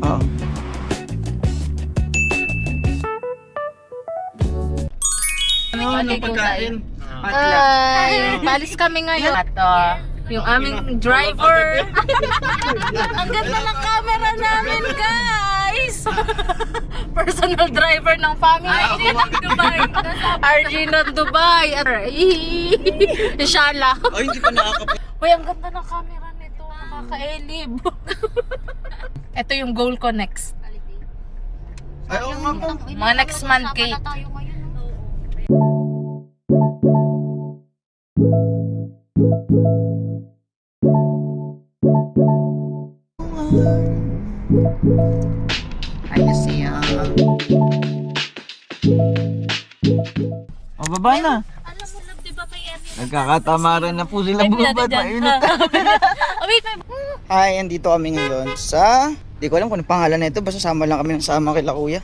Oo. Anong pagkain? Ay, balis kami ngayon. Ito, yung aming driver. Ang ganda ng camera namin, guys. Personal driver ng family. Dubai. RG ng Dubai. Inshallah. Ay, hindi pa nakakapag... Uy, ang ganda ng camera nito. Nakakaelib. Ito yung goal ko next. Ay, oo nga po. Mga next month, Kate. Ayos siya. O, baba na. Alam mo, love, diba may area? Nagkakatamaran na po sila bubad. Mainit. Oh, wait, may... Hi, andito kami ngayon sa... Di ko alam kung ano pangalan na ito. Basta sama lang kami ng sama kila kuya.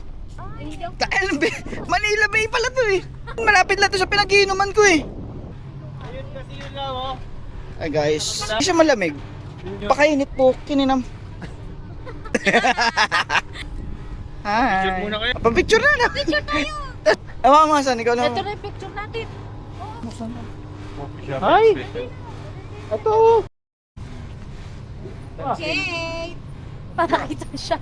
Manila Bay pala to eh. Malapit lang to sa pinag-iinuman ko eh. Ayun kasi yun lang oh. Ay guys, hindi siya malamig. Pakainit po, kininam. Hi. Picture muna kayo. Papicture na. Picture tayo. Ewan mo, saan? Ikaw lang. Ito na yung picture natin. Hi. Ito. Okay. Para kita siya.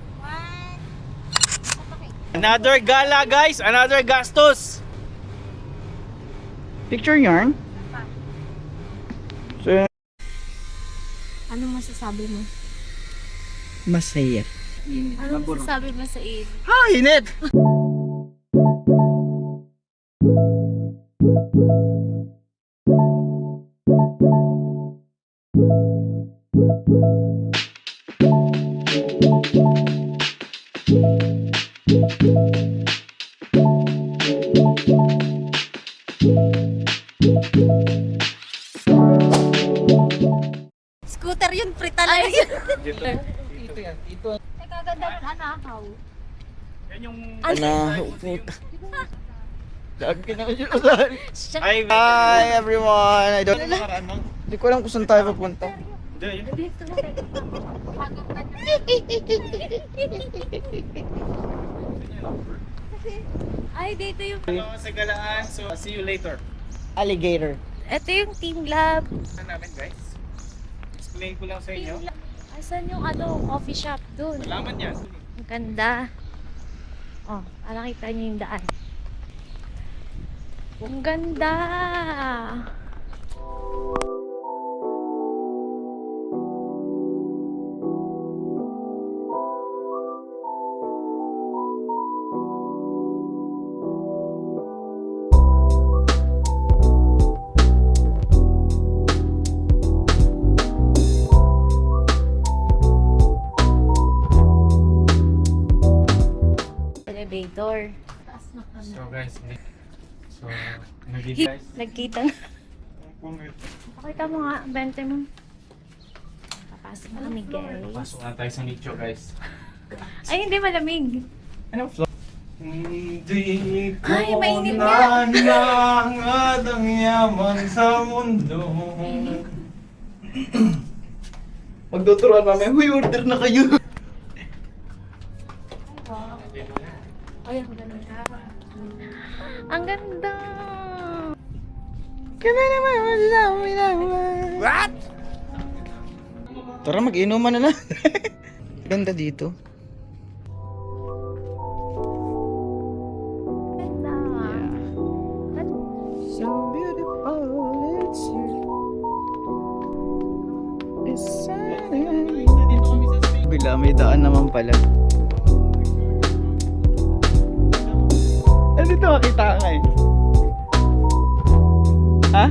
Another gala guys, another gastos. Picture yarn. So, Ano masasabi mo? masaya. Ano masasabi mo sa in? Ha, init. Scooter yun, free talaga yun. Ito yan, ito. Nagaganda ng anahaw. Yan yung Puta. Lagi na siya kasali. ay Hi everyone. I don't Hindi ko alam kung saan tayo papunta. Ay, dito yung... sa galaan. So see you later. Alligator. Ito yung Team Lab. Ano namin guys? Explain ko lang sa inyo. Asan yung coffee shop dun? Malaman yan. Ang ganda. Oh, nakita niyo yung daan. Ang ganda. Elevator. So guys, guys. Nagkita na. Pakita mo nga, bente mo. Papasok na kami, guys. Pasok na tayo sa nicho guys. Ay, hindi malamig. Ano flow? Hindi ko Ay, mainit nga. nanangad ang yaman sa mundo. Magtuturuan mamaya. Huy, order na kayo. Ay, ang ganda. Ang ganda. Kami naman What? Tara, mag-inuman na lang. Ganda dito. Ganda. So beautiful, it's you. It's sunny. Bila, may daan naman pala. Ano dito makita ka eh? Ha?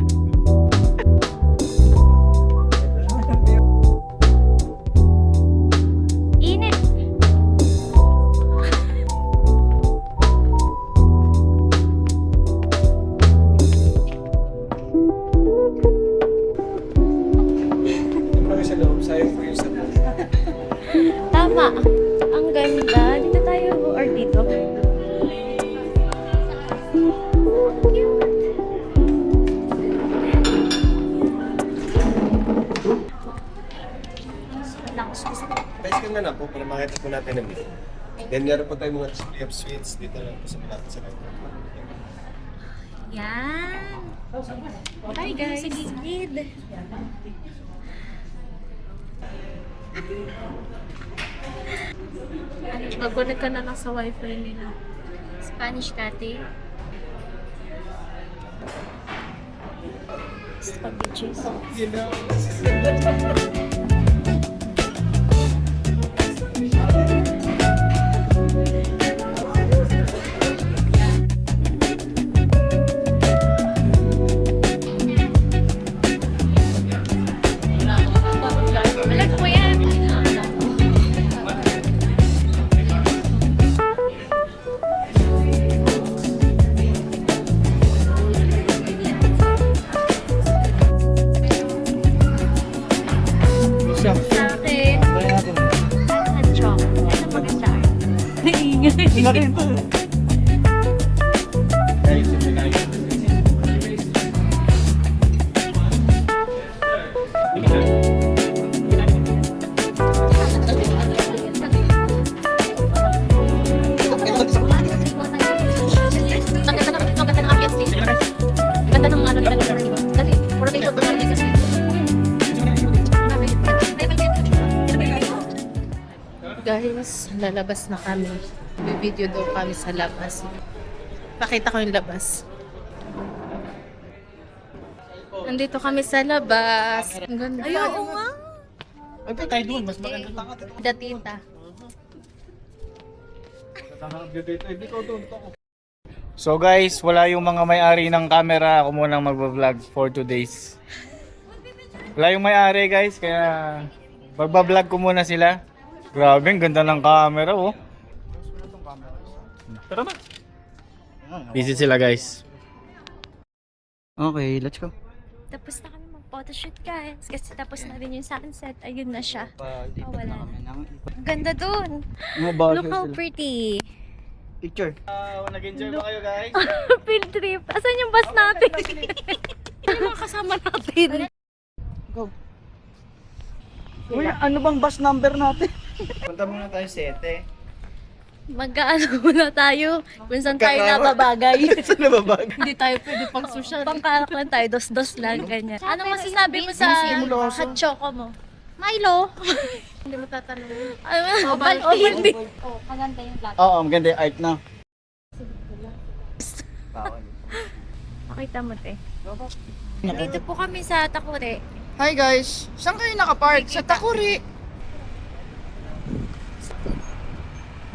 Init. Kami sa loob, sayang po yung sa loob. Tama. Ang ganda. Dito tayo or dito? Guys, ka na po para makita po natin ang video. Then meron po tayong mga display of sweets dito lang po sa malapit sa kanto. Yan. Hi guys. Sa gilid. Mag-connect ka na lang sa wifi nila. Spanish kate. Spaghetti. Alag po yan! Siya. Sa akin, Try natin. handchok. Ito maganda. Laki ito. Maganda ng ambience dito. Ganda ng ano nila. Dati, rotation ko lang kasi. Guys, lalabas na kami. Video daw kami sa labas. Pakita ko yung labas. Nandito kami sa labas. Ang ganda. Ay, oo nga. Ay, pa tayo doon. Mas maganda lang ito. Datita. So guys, wala yung mga may-ari ng camera. Ako munang magbablog for 2 days. Wala yung may-ari guys, kaya magbablog ko muna sila. Grabe, ang ganda ng camera oh. Tara na. Busy sila guys. Okay, let's go. Tapos na kami mag-photoshoot guys. Kasi tapos na rin yung sunset. Ayun na siya. Oh, wala na. Ang ganda dun. Look how pretty. Picture. Nag-enjoy ba kayo guys? Field trip. Asan yung bus natin? Ano mga kasama natin? Go. Uy, ano bang bus number natin? Punta muna tayo 7. Mag-ano muna tayo. Kung saan tayo nababagay. Saan nababag? Hindi tayo pwede pang social. Pangkarak lang tayo. Dos-dos lang. Ganyan. Anong masasabi mo sa Simuloso. hot choco mo? Milo. Hindi mo tatanungin. Ovaltine. Oh, maganda yung vlog. Oo, maganda yung art na. Makita mo, te. Dito po kami sa Takure. Hi guys! Saan kayo nakapark? Sa Takuri!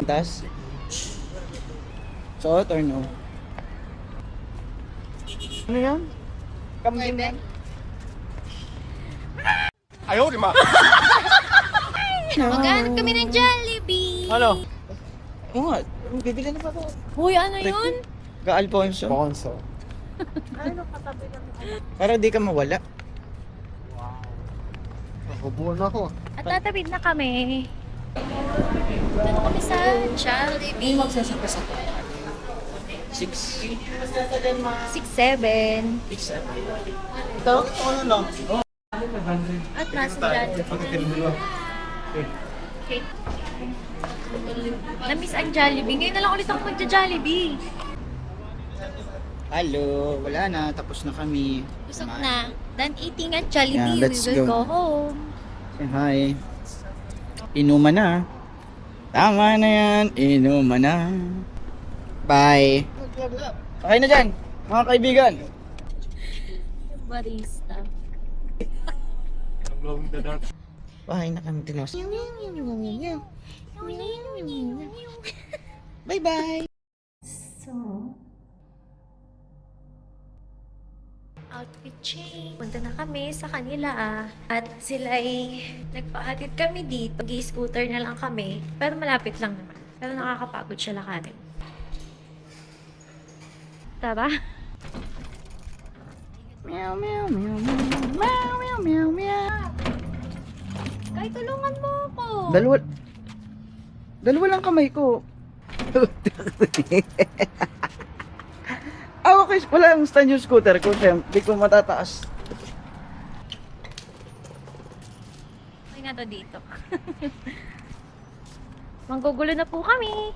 Taas? Suot or no? Ano yan? Kamdin yan? Ayaw, di ma! Maghanap kami ng Jollibee. Ano? Oo nga, bibili na ba ito? Uy, ano yun? Ka-Alfonso. Bonso. Para di ka mawala. Hubuan ako. At tatawid na kami. Dito na kami sa Jollibee. 6. 6-7. Ito? Ano lang? At nasa Jollibee. Okay. Na-miss ang Jollibee. Ngayon na lang ulit ako magja-Jollibee. Hello, wala na. Tapos na kami. Busog na. Done eating at Jollibee. Yeah, let's We will go. go home. Say hi. Inuman na. Tama na yan. Inuman na. Bye. Okay na dyan, mga kaibigan. Barista. Bahay na kami tinos. Bye-bye. So, outfit change. Punta na kami sa kanila at sila ay nagpahatid kami dito. Mag-scooter na lang kami. Pero malapit lang naman. Pero nakakapagod siya lakarin. Tara. Meow, meow, meow, meow. Meow, meow, meow, meow. Kay, tulungan mo ako. Dalawa lang kamay ko. Ah, okay. Wala yung stand yung scooter ko, Shem. Hindi ko matataas. Okay na to dito. Manggugulo na po kami.